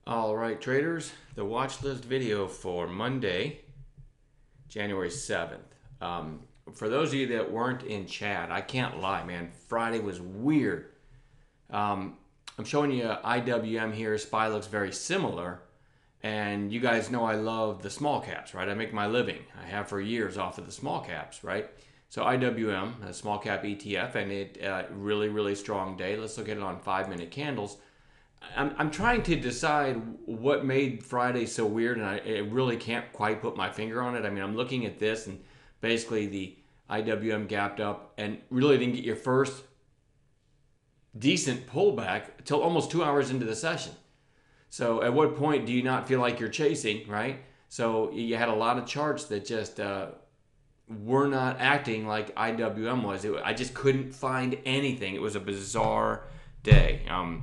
All right, traders, the watch list video for Monday, January 7th. For those of you that weren't in chat, I can't lie, man. Friday was weird. Um, I'm showing you IWM here. SPY looks very similar. And you guys know I love the small caps, right? I make my living. I have for years off of the small caps, right? So IWM, a small cap ETF, and it really, really strong day. Let's look at it on 5-minute candles. I'm trying to decide what made Friday so weird, and I really can't quite put my finger on it. I mean, I'm looking at this, and basically the IWM gapped up and really didn't get your first decent pullback until almost 2 hours into the session. So at what point do you not feel like you're chasing, right? So you had a lot of charts that just were not acting like IWM was. I just couldn't find anything. It was a bizarre day. And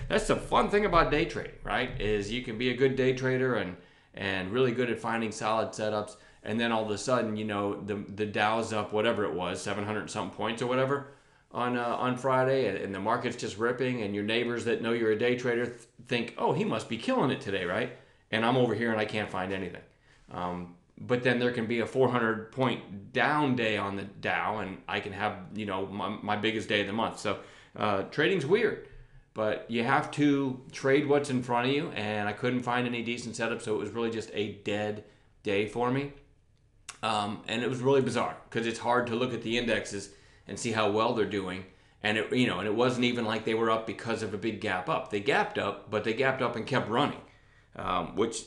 that's the fun thing about day trading, right? Is you can be a good day trader and really good at finding solid setups, and then all of a sudden, the Dow's up whatever it was, 700 something points or whatever on Friday, and the market's just ripping, and your neighbors that know you're a day trader think, oh, he must be killing it today, right? And I'm over here and I can't find anything. But then there can be a 400 point down day on the Dow, and I can have my biggest day of the month. So trading's weird, but you have to trade what's in front of you, and I couldn't find any decent setup, so it was really just a dead day for me. And it was really bizarre because it's hard to look at the indexes and see how well they're doing. And it wasn't even like they were up because of a big gap up. They gapped up, but they gapped up and kept running, which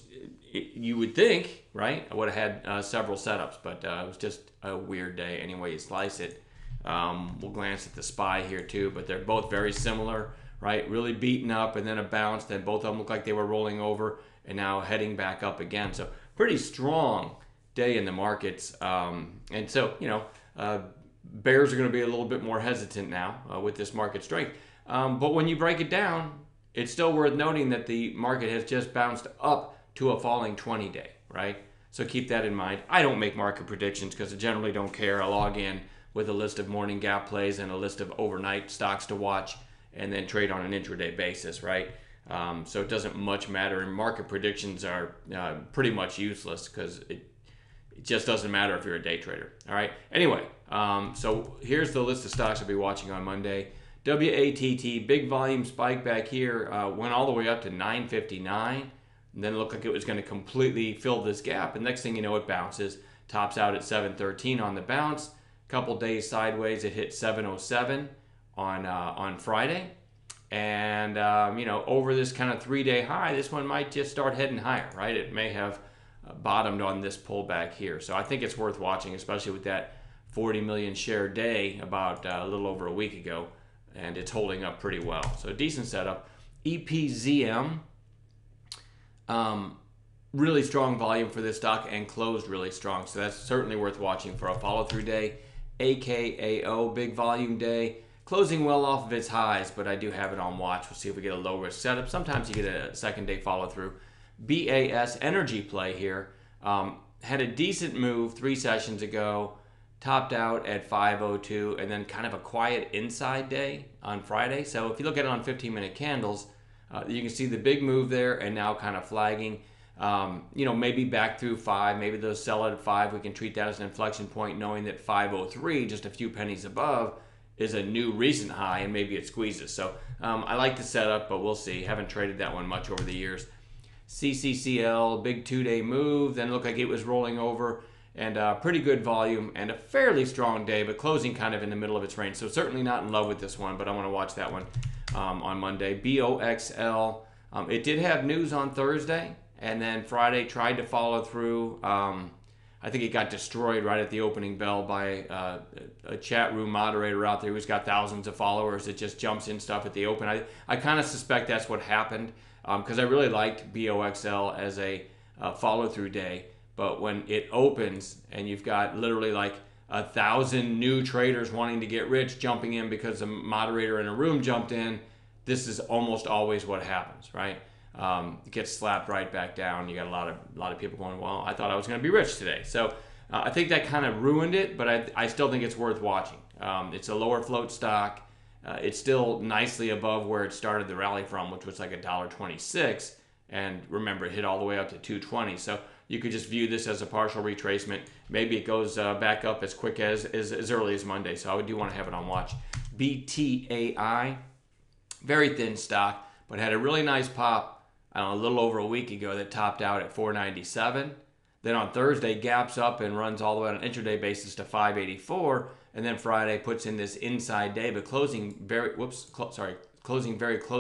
you would think, right? I would have had several setups, but it was just a weird day. Any way you slice it. We'll glance at the SPY here too, but they're both very similar, right? Really beaten up and then a bounce. Then both of them look like they were rolling over and now heading back up again. So pretty strong day in the markets. And so, bears are going to be a little bit more hesitant now with this market strength. But when you break it down, it's still worth noting that the market has just bounced up to a falling 20-day, right? So keep that in mind. I don't make market predictions because I generally don't care. I log in with a list of morning gap plays and a list of overnight stocks to watch and then trade on an intraday basis, right? So it doesn't much matter. And market predictions are pretty much useless because it just doesn't matter if you're a day trader. All right. Anyway, so here's the list of stocks I'll be watching on Monday. WATT, big volume spike back here, went all the way up to 959. And then it looked like it was going to completely fill this gap. And next thing you know, it bounces, tops out at 713 on the bounce. Couple days sideways, it hit 707 on Friday. And, over this kind of 3-day high, this one might just start heading higher, right? It may have bottomed on this pullback here. So I think it's worth watching, especially with that 40 million share day about a little over a week ago, and it's holding up pretty well. So decent setup. EPZM, really strong volume for this stock and closed really strong. So that's certainly worth watching for a follow-through day. AKAO, big volume day, closing well off of its highs, but I do have it on watch. We'll see if we get a low-risk setup. Sometimes you get a second-day follow-through. BAS energy play here, had a decent move 3 sessions ago, topped out at 502, and then kind of a quiet inside day on Friday. So if you look at it on 15-minute candles, you can see the big move there and now kind of flagging. Maybe back through 5, maybe those sell at 5. We can treat that as an inflection point, knowing that 503, just a few pennies above, is a new recent high, and maybe it squeezes. So I like the setup, but we'll see. Haven't traded that one much over the years. CCCL, big 2-day move, then looked like it was rolling over, and pretty good volume and a fairly strong day, but closing kind of in the middle of its range. So certainly not in love with this one, but I want to watch that one on Monday. BOXL, it did have news on Thursday, and then Friday tried to follow through. I think it got destroyed right at the opening bell by a chat room moderator out there who's got thousands of followers that just jumps in stuff at the open. I kind of suspect that's what happened. Because I really liked BOXL as a follow-through day. But when it opens and you've got literally like 1,000 new traders wanting to get rich jumping in because a moderator in a room jumped in, this is almost always what happens, right? It gets slapped right back down. You got a lot of people going, well, I thought I was going to be rich today. So I think that kind of ruined it, but I still think it's worth watching. It's a lower float stock. It's still nicely above where it started the rally from, which was like $1.26, And remember, it hit all the way up to 220. So you could just view this as a partial retracement. Maybe it goes back up as quick as early as Monday. So I do want to have it on watch. BTAI, very thin stock, but had a really nice pop a little over a week ago that topped out at 497. Then on Thursday, gaps up and runs all the way on an intraday basis to 584. And then Friday puts in this inside day, but closing very close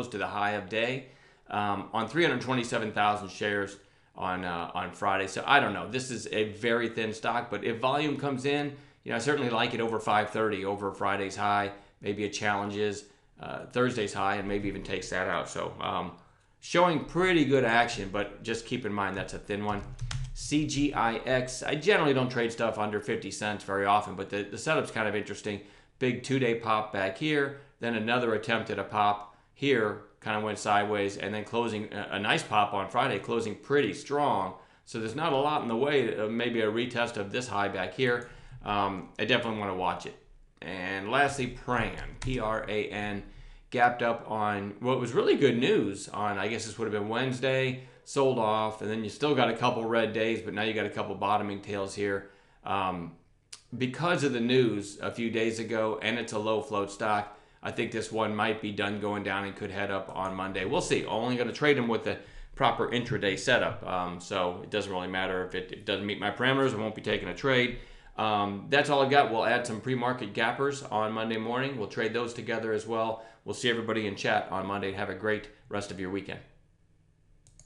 to the high of day on 327,000 shares on Friday. So I don't know. This is a very thin stock, but if volume comes in, I certainly like it over 530, over Friday's high. Maybe it challenges Thursday's high and maybe even takes that out. So showing pretty good action, but just keep in mind that's a thin one. CGIX, I generally don't trade stuff under 50 cents very often, but the setup's kind of interesting. Big 2-day pop back here, then another attempt at a pop here, kind of went sideways, and then closing a nice pop on Friday, closing pretty strong. So there's not a lot in the way of maybe a retest of this high back here. I definitely want to watch it. And lastly, PRAN, P-R-A-N, gapped up on what was really good news on, I guess this would have been Wednesday, sold off, and then you still got a couple red days, but now you got a couple bottoming tails here. Because of the news a few days ago, and it's a low float stock, I think this one might be done going down and could head up on Monday. We'll see. Only going to trade them with the proper intraday setup. So it doesn't really matter if it doesn't meet my parameters. I won't be taking a trade. That's all I got. We'll add some pre-market gappers on Monday morning. We'll trade those together as well. We'll see everybody in chat on Monday. Have a great rest of your weekend.